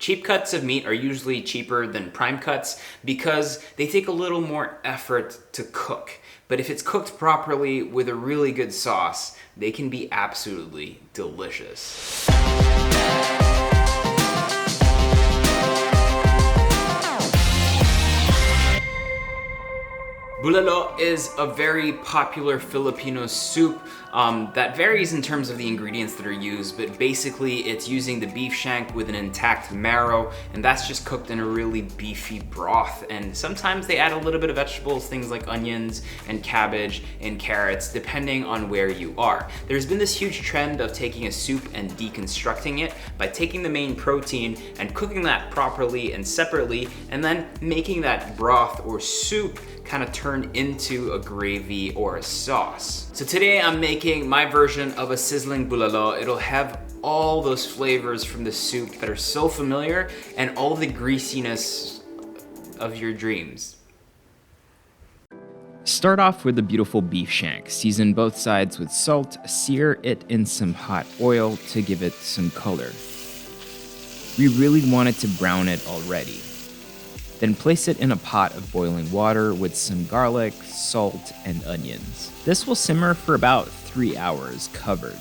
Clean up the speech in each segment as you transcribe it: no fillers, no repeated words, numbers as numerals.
Cheap cuts of meat are usually cheaper than prime cuts because they take a little more effort to cook. But if it's cooked properly with a really good sauce, they can be absolutely delicious. Bulalo is a very popular Filipino soup that varies in terms of the ingredients that are used, but basically it's using the beef shank with an intact marrow, and that's just cooked in a really beefy broth. And sometimes they add a little bit of vegetables, things like onions and cabbage and carrots, depending on where you are. There's been this huge trend of taking a soup and deconstructing it by taking the main protein and cooking that properly and separately, and then making that broth or soup kind of turn into a gravy or a sauce. So today I'm making my version of a sizzling bulalo. It'll have all those flavors from the soup that are so familiar and all the greasiness of your dreams. Start off with a beautiful beef shank. Season both sides with salt, sear it in some hot oil to give it some color. We really wanted to brown it already. Then place it in a pot of boiling water with some garlic, salt, and onions. This will simmer for about 3 hours covered.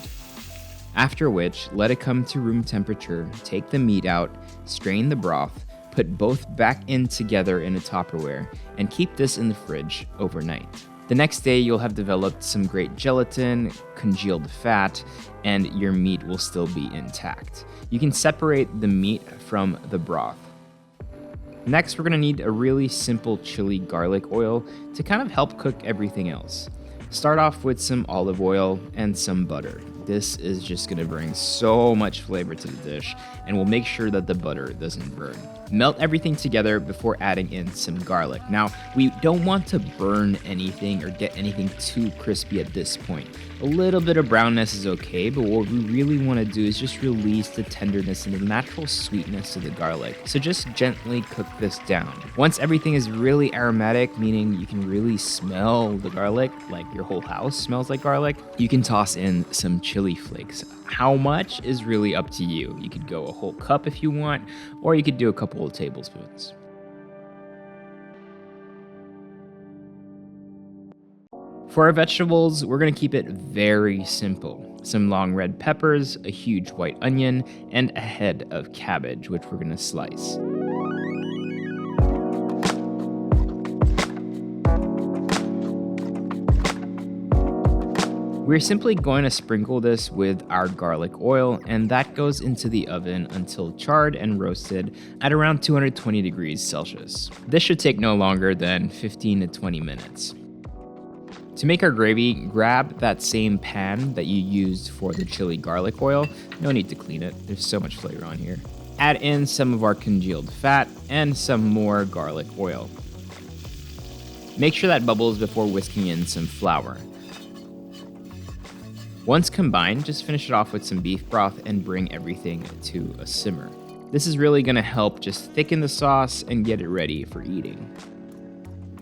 After which, let it come to room temperature, take the meat out, strain the broth, put both back in together in a Tupperware, and keep this in the fridge overnight. The next day, you'll have developed some great gelatin, congealed fat, and your meat will still be intact. You can separate the meat from the broth. Next, we're gonna need a really simple chili garlic oil to kind of help cook everything else. Start off with some olive oil and some butter. This is just gonna bring so much flavor to the dish and will make sure that the butter doesn't burn. Melt everything together before adding in some garlic. Now, we don't want to burn anything or get anything too crispy at this point. A little bit of brownness is okay, but what we really want to do is just release the tenderness and the natural sweetness of the garlic. So just gently cook this down. Once everything is really aromatic, meaning you can really smell the garlic, like your whole house smells like garlic, you can toss in some chili flakes. How much is really up to you. You could go a whole cup if you want, or you could do a couple of tablespoons. For our vegetables, we're gonna keep it very simple. Some long red peppers, a huge white onion, and a head of cabbage, which we're gonna slice. We're simply going to sprinkle this with our garlic oil, and that goes into the oven until charred and roasted at around 220 degrees Celsius. This should take no longer than 15 to 20 minutes. To make our gravy, grab that same pan that you used for the chili garlic oil. No need to clean it, there's so much flavor on here. Add in some of our congealed fat and some more garlic oil. Make sure that bubbles before whisking in some flour. Once combined, just finish it off with some beef broth and bring everything to a simmer. This is really gonna help just thicken the sauce and get it ready for eating.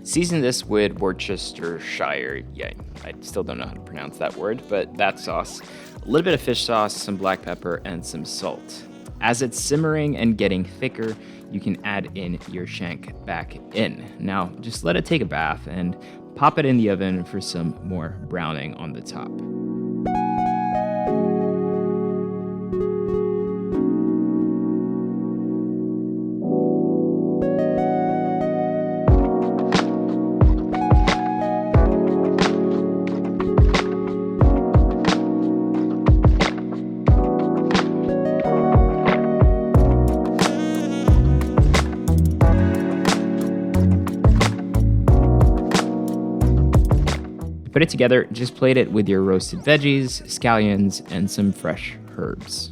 Season this with Worcestershire. Yeah, I still don't know how to pronounce that word, but that sauce. A little bit of fish sauce, some black pepper, and some salt. As it's simmering and getting thicker, you can add in your shank back in. Now, just let it take a bath and pop it in the oven for some more browning on the top. Put it together, just plate it with your roasted veggies, scallions, and some fresh herbs.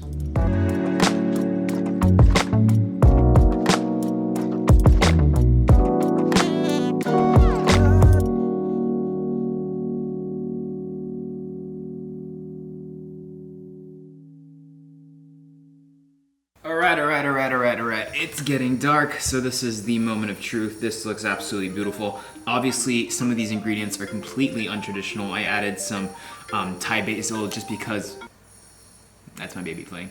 Alright, it's getting dark, so this is the moment of truth. This looks absolutely beautiful. Obviously, some of these ingredients are completely untraditional. I added some Thai basil just because That's my baby playing.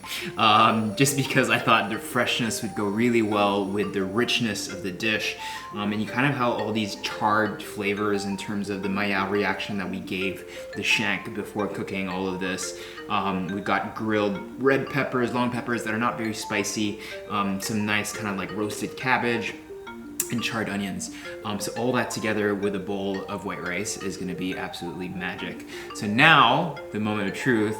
Just because I thought the freshness would go really well with the richness of the dish. And you kind of have all these charred flavors in terms of the Maillard reaction that we gave the shank before cooking all of this. We got grilled red peppers, long peppers that are not very spicy, some nice kind of like roasted cabbage, and charred onions. So all that together with a bowl of white rice is gonna be absolutely magic. So now, the moment of truth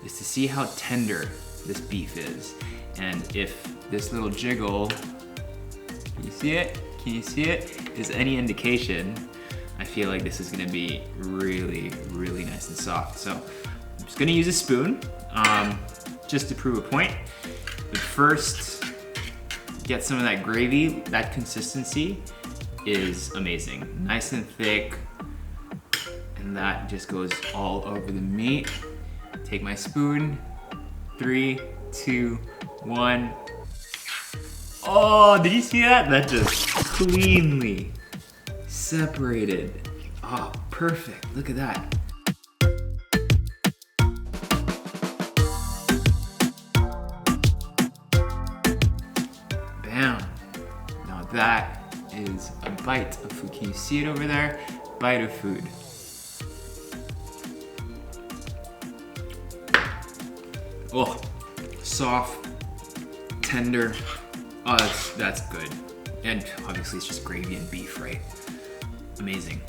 is to see how tender this beef is. And if this little jiggle, can you see it? Can you see it? Is any indication, I feel like this is gonna be really, really nice and soft. So I'm just gonna use a spoon, just to prove a point. But first, get some of that gravy. That consistency is amazing. Nice and thick, and that just goes all over the meat. Take my spoon, 3, 2, 1. Oh, did you see that? That just cleanly separated. Oh, perfect, look at that. Now that is a bite of food. Can you see it over there? Bite of food. Oh, soft, tender. Oh, that's good. And obviously it's just gravy and beef, right? Amazing.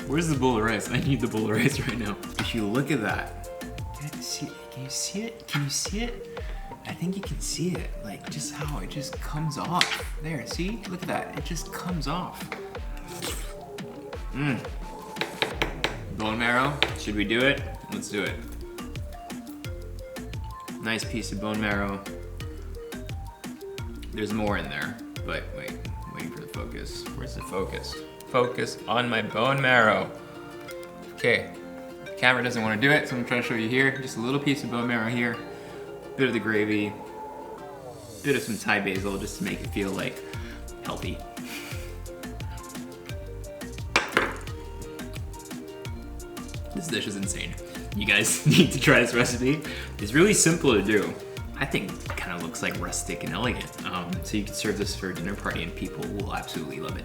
Where's the bowl of rice? I need the bowl of rice right now. If you look at that, can you see it? Can you see it? I think you can see it, like just how it just comes off. There, see? Look at that, it just comes off. Bone marrow, should we do it? Let's do it. Nice piece of bone marrow. There's more in there, but waiting for the focus. Where's the focus? Focus on my bone marrow. Okay, the camera doesn't want to do it, so I'm trying to show you here. Just a little piece of bone marrow here. Bit of the gravy, bit of some Thai basil just to make it feel like healthy. This dish is insane. You guys need to try this recipe. It's really simple to do. I think it kind of looks like rustic and elegant. So you can serve this for a dinner party and people will absolutely love it.